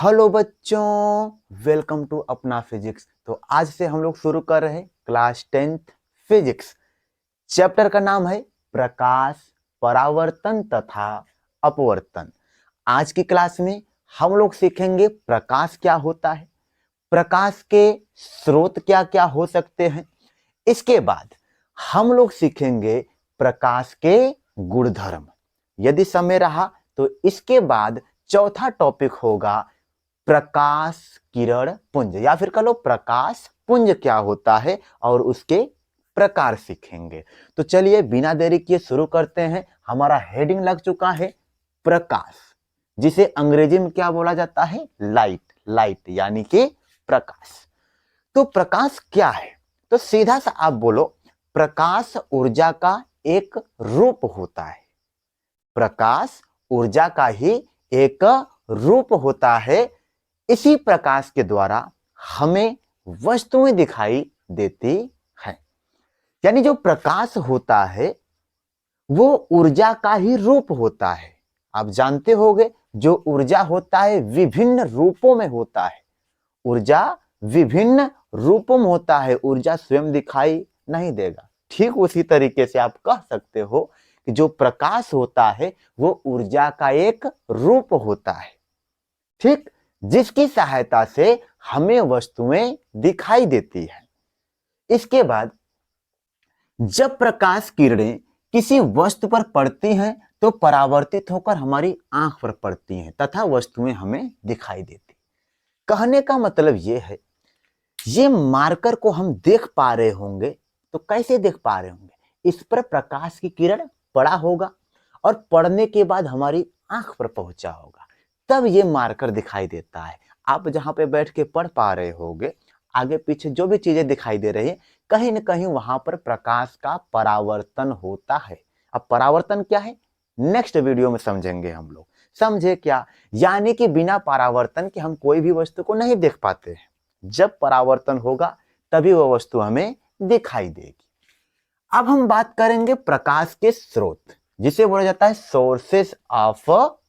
Hello बच्चों, welcome to अपना physics. तो आज से हम लोग शुरू कर रहे हैं क्लास 10th फिजिक्स। चैप्टर का नाम है प्रकाश, परावर्तन तथा अपवर्तन। आज की क्लास में हम लोग सीखेंगे प्रकाश क्या होता है, प्रकाश के स्रोत क्या क्या हो सकते हैं। इसके बाद हम लोग सीखेंगे प्रकाश के गुणधर्म। यदि समय रहा तो इसके बाद चौथा टॉपिक होगा प्रकाश किरण पुंज, या फिर कह लो प्रकाश पुंज क्या होता है और उसके प्रकार सीखेंगे। तो चलिए बिना देरी किए शुरू करते हैं। हमारा हेडिंग लग चुका है प्रकाश, जिसे अंग्रेजी में क्या बोला जाता है, लाइट। लाइट यानी कि प्रकाश। तो प्रकाश क्या है? तो सीधा सा आप बोलो, प्रकाश ऊर्जा का एक रूप होता है। प्रकाश ऊर्जा का ही एक रूप होता है। इसी प्रकाश के द्वारा हमें वस्तुएं दिखाई देती हैं। यानी जो प्रकाश होता है वो ऊर्जा का ही रूप होता है। आप जानते होंगे जो ऊर्जा होता है विभिन्न रूपों में होता है। ऊर्जा विभिन्न रूपों में होता है, ऊर्जा स्वयं दिखाई नहीं देगा। ठीक उसी तरीके से आप कह सकते हो कि जो प्रकाश होता है वो ऊर्जा का एक रूप होता है, ठीक, जिसकी सहायता से हमें वस्तुएं दिखाई देती है। इसके बाद जब प्रकाश किरणें किसी वस्तु पर पड़ती हैं तो परावर्तित होकर हमारी आंख पर पड़ती हैं तथा वस्तुएं हमें दिखाई देती। कहने का मतलब यह है, ये मार्कर को हम देख पा रहे होंगे तो कैसे देख पा रहे होंगे? इस पर प्रकाश की किरण पड़ा होगा और पड़ने के बाद हमारी आंख पर पहुंचा होगा, तब ये मार्कर दिखाई देता है। आप जहां पे बैठ के पढ़ पा रहे होगे, आगे पीछे जो भी चीजें दिखाई दे रही है, कहीं ना कहीं वहां पर प्रकाश का परावर्तन होता है। अब परावर्तन क्या है, नेक्स्ट वीडियो में समझेंगे हम लोग। समझे क्या? यानी कि बिना परावर्तन के हम कोई भी वस्तु को नहीं देख पाते हैं। जब परावर्तन होगा तभी वह वस्तु हमें दिखाई देगी। अब हम बात करेंगे प्रकाश के स्रोत, जिसे बोला जाता है सोर्सेस ऑफ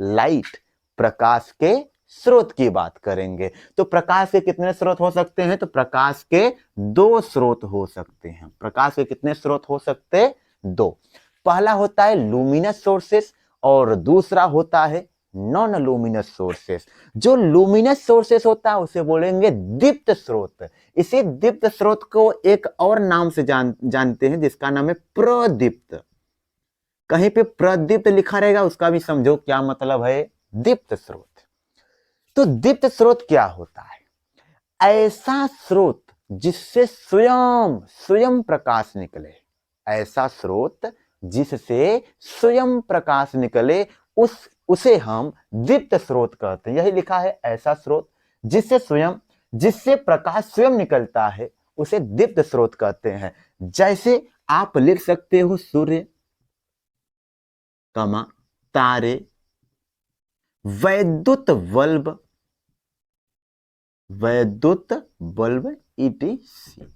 लाइट। प्रकाश के स्रोत की बात करेंगे। तो प्रकाश के कितने स्रोत हो सकते हैं? तो प्रकाश के दो स्रोत हो सकते हैं। प्रकाश के कितने स्रोत हो सकते हैं? दो। पहला होता है लुमिनस सोर्सेस और दूसरा होता है नॉन लुमिनस सोर्सेस। जो लुमिनस सोर्सेस होता है उसे बोलेंगे दीप्त स्रोत। इसी दीप्त स्रोत को एक और नाम से जानते हैं, जिसका नाम है प्रदीप्त। कहीं पे प्रदीप्त लिखा रहेगा, उसका भी समझो क्या मतलब है, दीप्त स्रोत। तो दीप्त स्रोत क्या होता है? ऐसा स्रोत जिससे स्वयं स्वयं प्रकाश निकले। ऐसा स्रोत जिससे स्वयं प्रकाश निकले, उसे हम दीप्त स्रोत कहते हैं। यही लिखा है, ऐसा स्रोत जिससे प्रकाश स्वयं निकलता है, उसे दीप्त स्रोत कहते हैं। जैसे आप लिख सकते हो सूर्य, कमा, तारे, वैद्युत बल्ब, वैद्युत बल्ब ETC।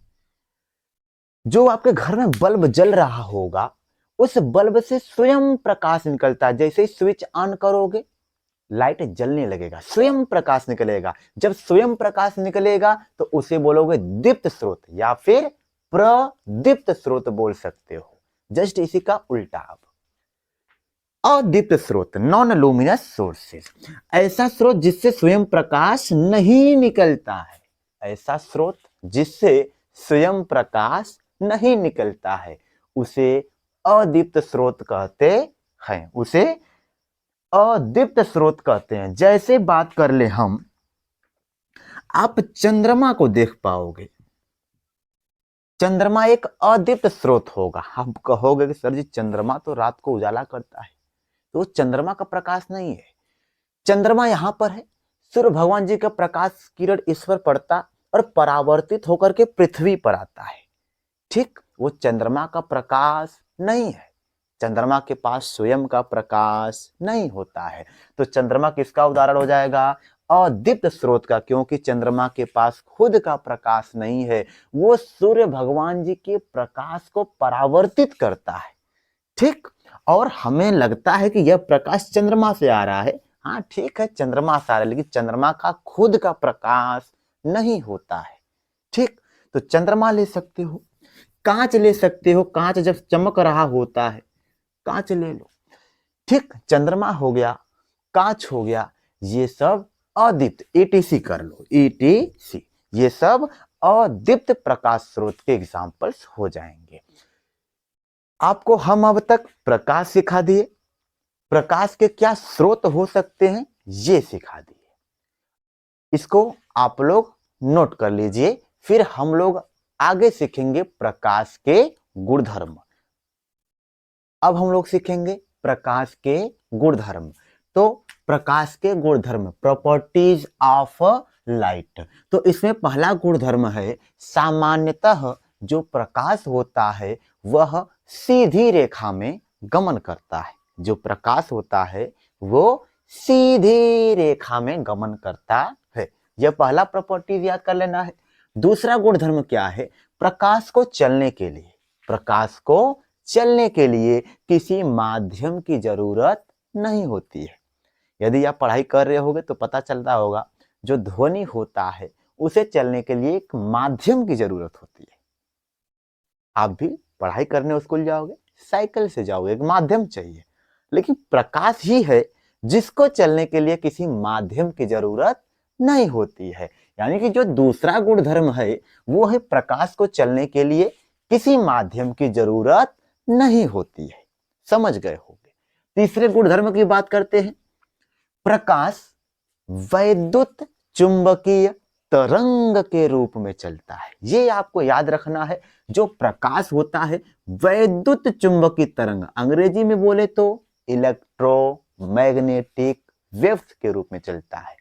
जो आपके घर में बल्ब जल रहा होगा, उस बल्ब से स्वयं प्रकाश निकलता है। जैसे ही स्विच ऑन करोगे लाइट जलने लगेगा, स्वयं प्रकाश निकलेगा। जब स्वयं प्रकाश निकलेगा तो उसे बोलोगे दीप्त स्रोत या फिर प्रदीप्त स्रोत बोल सकते हो। जस्ट इसी का उल्टा। अब अदीप्त स्रोत, नॉन लुमिनस सोर्सेस, ऐसा स्रोत जिससे स्वयं प्रकाश नहीं निकलता है। ऐसा स्रोत जिससे स्वयं प्रकाश नहीं निकलता है, उसे अदीप्त स्रोत कहते हैं। उसे अदीप्त स्रोत कहते हैं। जैसे बात कर ले हम, आप चंद्रमा को देख पाओगे। चंद्रमा एक अदीप्त स्रोत होगा। आप कहोगे कि सर जी चंद्रमा तो रात को उजाला करता है, तो चंद्रमा का प्रकाश नहीं है। चंद्रमा यहां पर है, सूर्य भगवान जी का प्रकाश किरण इस पर पड़ता और परावर्तित होकर के पृथ्वी पर आता है। ठीक, वो चंद्रमा का प्रकाश नहीं है। चंद्रमा के पास स्वयं का प्रकाश नहीं होता है। तो चंद्रमा किसका उदाहरण हो जाएगा? अदीप्त स्रोत का, क्योंकि चंद्रमा के पास खुद का प्रकाश नहीं है। वो सूर्य भगवान जी के प्रकाश को परावर्तित करता है। ठीक, और हमें लगता है कि यह प्रकाश चंद्रमा से आ रहा है, हाँ ठीक है, चंद्रमा से आ रहा है, लेकिन चंद्रमा का खुद का प्रकाश नहीं होता है। ठीक, तो चंद्रमा ले सकते हो, कांच ले सकते हो, कांच जब चमक रहा होता है, कांच ले लो। ठीक, चंद्रमा हो गया, कांच हो गया, ये सब अदीप्त, ईटीसी कर लो, ईटीसी, ये सब अदीप्त प्रकाश स्रोत के एग्जाम्पल्स हो जाएंगे। आपको हम अब तक प्रकाश सिखा दिए, प्रकाश के क्या स्रोत हो सकते हैं ये सिखा दिए। इसको आप लोग नोट कर लीजिए, फिर हम लोग आगे सीखेंगे प्रकाश के गुणधर्म। अब हम लोग सीखेंगे प्रकाश के गुणधर्म। तो प्रकाश के गुणधर्म, प्रॉपर्टीज ऑफ लाइट। तो इसमें पहला गुणधर्म है, सामान्यतः जो प्रकाश होता है वह सीधी रेखा में गमन करता है। जो प्रकाश होता है वो सीधी रेखा में गमन करता है। यह पहला प्रॉपर्टीज याद कर लेना है। दूसरा गुणधर्म क्या है, प्रकाश को चलने के लिए, प्रकाश को चलने के लिए किसी माध्यम की जरूरत नहीं होती है। यदि आप पढ़ाई कर रहे होगे तो पता चलता होगा, जो ध्वनि होता है उसे चलने के लिए एक माध्यम की जरूरत होती है। आप भी पढ़ाई करने स्कूल जाओगे, साइकिल से जाओगे, एक माध्यम चाहिए, लेकिन प्रकाश ही है जिसको चलने के लिए किसी माध्यम की जरूरत नहीं होती है। यानी कि जो दूसरा गुणधर्म है वो है प्रकाश को चलने के लिए किसी माध्यम की जरूरत नहीं होती है। समझ गए होंगे। तीसरे गुणधर्म की बात करते हैं, प्रकाश वैद्युत चुंबकीय तरंग के रूप में चलता है। ये आपको याद रखना है, जो प्रकाश होता है वैद्युत चुंबकीय तरंग, अंग्रेजी में बोले तो इलेक्ट्रोमैग्नेटिक वेव्स के रूप में चलता है।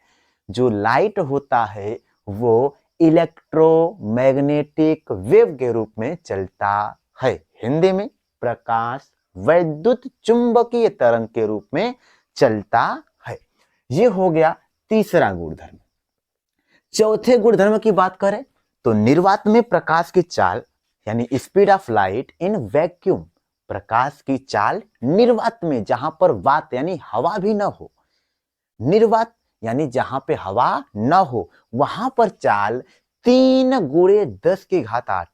जो लाइट होता है वो इलेक्ट्रोमैग्नेटिक वेव के रूप में चलता है। हिंदी में प्रकाश वैद्युत चुंबकीय तरंग के रूप में चलता है। ये हो गया तीसरा गुणधर्म। चौथे गुणधर्म की बात करें तो निर्वात में प्रकाश की चाल, यानी speed of light in vacuum, प्रकाश की चाल निर्वात में, जहां पर वात यानी हवा भी न हो, निर्वात यानी जहां पे हवा न हो, वहां पर चाल 3 गुणे 10 की घात 8,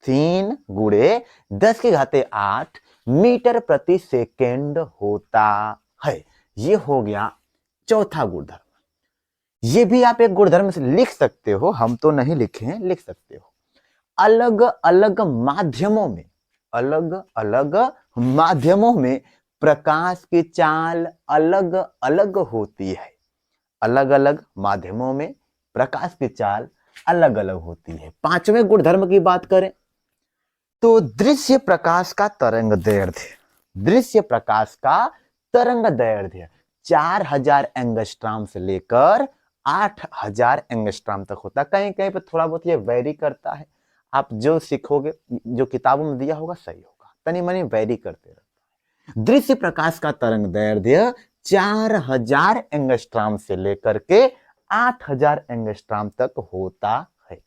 3 गुणे 10 की घात 8 मीटर प्रति सेकेंड होता है। ये हो गया चौथा गुणधर्म। ये भी आप एक गुणधर्म से लिख सकते हो, हम तो नहीं लिखे हैं, लिख सकते हो। अलग अलग माध्यमों में, अलग अलग माध्यमों में प्रकाश की चाल अलग अलग होती है। अलग अलग माध्यमों में प्रकाश की चाल अलग अलग होती है। पांचवें गुणधर्म की बात करें तो दृश्य प्रकाश का तरंग दैर्ध्य, दृश्य प्रकाश का तरंग दैर्ध्य 4000 एंगस्ट्रॉम से लेकर 8000 एंगस्ट्रॉम तक होता है। कहीं कहीं पे थोड़ा बहुत ये वेरी करता है। आप जो सीखोगे, जो किताबों में दिया होगा सही होगा, तनी मनी वेरी करते रहता है। दृश्य प्रकाश का तरंग दैर्ध्य 4000 एंगस्ट्रॉम से लेकर के 8000 एंगस्ट्रॉम तक होता है।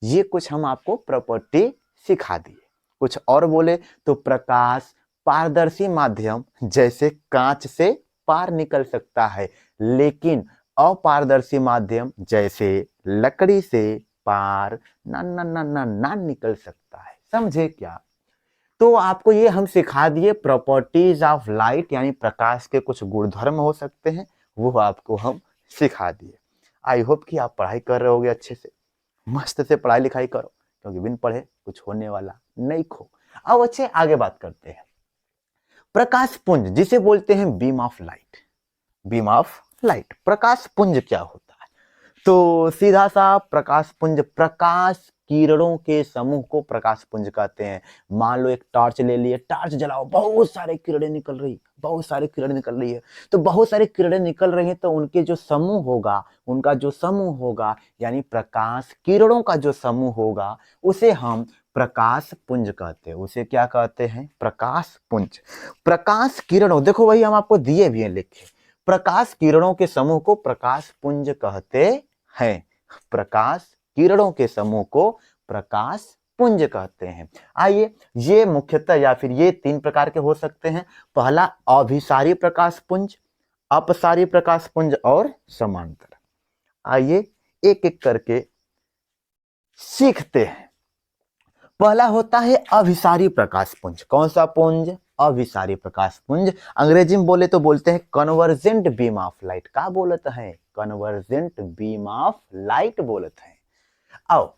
ये कुछ हम आपको प्रॉपर्टी सिखा दिए। कुछ और बोले तो प्रकाश पारदर्शी माध्यम जैसे कांच से पार निकल सकता है, लेकिन अपारदर्शी माध्यम जैसे लकड़ी से पार ना निकल सकता है। समझे क्या? तो आपको ये हम सिखा दिए प्रॉपर्टीज ऑफ लाइट, यानी प्रकाश के कुछ गुणधर्म हो सकते हैं, वो आपको हम सिखा दिए। आई होप कि आप पढ़ाई कर रहे होगे अच्छे से, मस्त से पढ़ाई लिखाई करो, क्योंकि बिन पढ़े कुछ होने वाला नहीं खो। अब अच्छे आगे बात करते हैं। प्रकाश पुंज जिसे बोलते हैं beam of light, beam of light, प्रकाश पुंज क्या होता है? तो सीधा सा प्रकाश पुंज, प्रकाश किरणों के समूह को प्रकाश पुंज कहते हैं। मान लो एक टॉर्च ले लिए, टॉर्च जलाओ, बहुत सारे किरणें निकल रही, बहुत सारी किरणें निकल रही है। तो बहुत सारी किरणें निकल रही हैं, तो उनके जो समूह होगा, उनका जो समूह होगा, यानी प्रकाश किरणों का जो समूह होगा, उसे हम प्रकाश पुंज कहते हैं। उसे क्या कहते हैं? प्रकाश पुंज। प्रकाश किरणों, देखो वही हम आपको दिए भी हैं लिखे, प्रकाश किरणों के समूह को प्रकाश पुंज कहते हैं। प्रकाश किरणों के समूह को प्रकाश पुंज कहते हैं। आइए, ये मुख्यतः या फिर ये 3 प्रकार के हो सकते हैं। पहला अभिसारी प्रकाश पुंज, अपसारी प्रकाशपुंज और समांतर। आइए एक एक करके सीखते हैं। पहला होता है अभिसारी प्रकाशपुंज। कौन सा पुंज? अभिसारी प्रकाशपुंज। अंग्रेजी में बोले तो बोलते हैं कन्वर्जेंट बीम ऑफ लाइट। क्या बोलते हैं? कन्वर्जेंट बीम ऑफ लाइट बोलते हैं। आओ,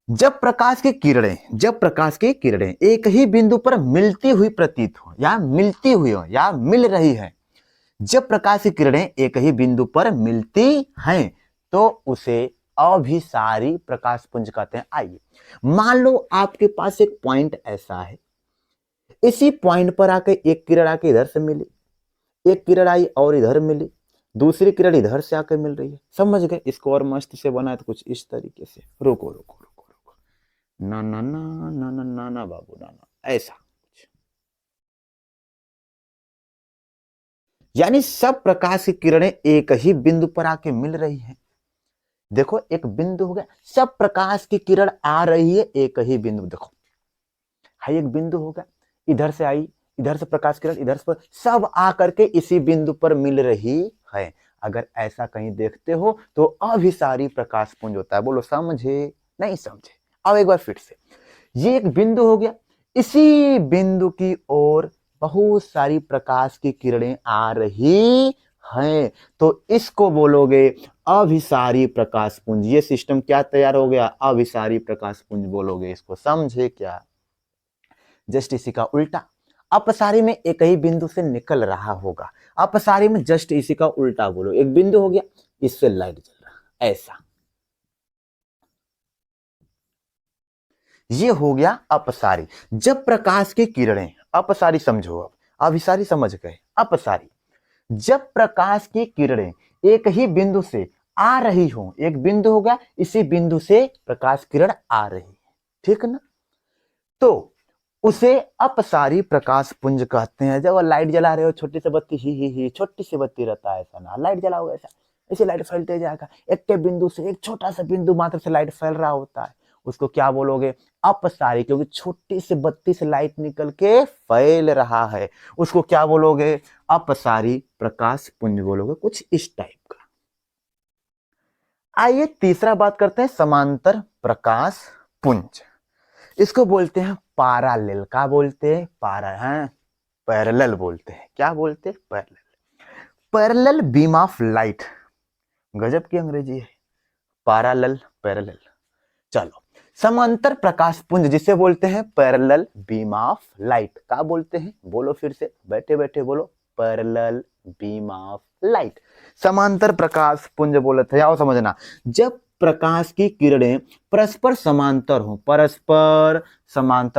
जब प्रकाश की किरणें एक ही बिंदु पर मिलती हुई प्रतीत हो या मिलती हुई हो या मिल रही है, जब प्रकाश की किरणें एक ही बिंदु पर मिलती हैं तो उसे अभिसारी प्रकाशपुंज कहते हैं। आइए मान लो आपके पास एक पॉइंट ऐसा है, इसी पॉइंट पर आके एक किरण आके इधर से मिली, एक किरण आई और इधर मिली, दूसरी किरण इधर से आके मिल रही है। समझ गए? इसको और मस्त से बनाए तो कुछ इस तरीके से। रोको रोको रोको रोको, ना ना ना ना ना ना ना बाबू ना ना, ऐसा। यानी सब प्रकाश की किरणें एक ही बिंदु पर आके मिल रही हैं। देखो एक बिंदु हो गया, सब प्रकाश की किरण आ रही है एक ही बिंदु। देखो है एक बिंदु हो गया, इधर से आई, इधर से प्रकाश किरण, इधर से, सब आकर के इसी बिंदु पर मिल रही है। अगर ऐसा कहीं देखते हो तो अभिसारी प्रकाशपुंज होता है। बोलो समझे? नहीं समझे? अब एक बार फिर से, ये एक बिंदु हो गया, इसी बिंदु की ओर बहुत सारी प्रकाश की किरणें आ रही हैं, तो इसको बोलोगे अभिसारी प्रकाशपुंज। ये सिस्टम क्या तैयार हो गया? अभिसारी प्रकाशपुंज बोलोगे इसको। समझे क्या? जस्ट इसी का उल्टा, अपसारी में एक ही बिंदु से निकल रहा होगा, अपसारी में जस्ट इसी का उल्टा बोलो। एक बिंदु हो गया, इससे लाइट जल रहा, ऐसा। ये हो गया अपसारी। जब प्रकाश की किरणें, अपसारी समझो, अब अभिसारी समझ गए, अपसारी। जब प्रकाश की किरणें एक ही बिंदु से आ रही हो, एक बिंदु हो गया, इसी बिंदु से प्रकाश किरण आ रही है, ठीक ना, तो उसे अपसारी प्रकाश पुंज कहते हैं। जब लाइट जला रहे हो, छोटी सी बत्ती, ही छोटी सी बत्ती रहता है, ऐसा ना लाइट जलाओगे ऐसा, ऐसे लाइट फैलते जाएगा, एक के बिंदु से, एक छोटा सा बिंदु मात्र से लाइट फैल रहा होता है, उसको क्या बोलोगे? अपसारी। क्योंकि छोटी सी बत्ती से लाइट निकल के फैल रहा है, उसको क्या बोलोगे? अपसारी प्रकाश पुंज बोलोगे, कुछ इस टाइप का। आइए तीसरा बात करते हैं, समांतर प्रकाश पुंज। इसको बोलते हैं पैरेलल। क्या बोलते हैं? पैरेलल बोलते हैं। क्या बोलते हैं? Parallel. Parallel beam of light, गजब की अंग्रेजी है, पैरेलल, पैरेलल। चलो, समांतर प्रकाश पुंज जिसे बोलते हैं पैरेलल बीम ऑफ लाइट। क्या बोलते हैं? बोलो फिर से, बैठे बैठे बोलो, पैरेलल बीम ऑफ लाइट। समांतर प्रकाश पुंज बोलते हैं। आओ समझना, जब प्रकाश की किरणें परस्पर समांतर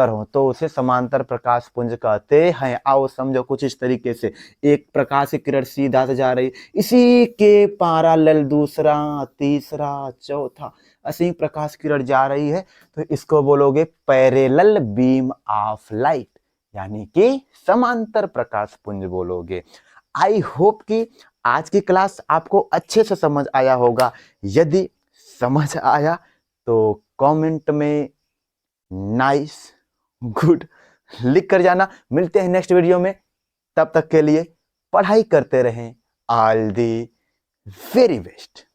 हो तो उसे समांतर प्रकाश पुंज कहते हैं। आओ समझो कुछ इस तरीके से, एक प्रकाश की किरण सीधा से जा रही, इसी के पैरेलल दूसरा, तीसरा, चौथा, ऐसे प्रकाश किरण जा रही है, तो इसको बोलोगे पैरेलल बीम ऑफ लाइट, यानी कि समांतर प्रकाश पुंज बोलोगे। आई होप कि आज की क्लास आपको अच्छे से समझ आया होगा। यदि समझ आया तो कमेंट में नाइस, गुड लिख कर जाना। मिलते हैं नेक्स्ट वीडियो में, तब तक के लिए पढ़ाई करते रहें। All the very best.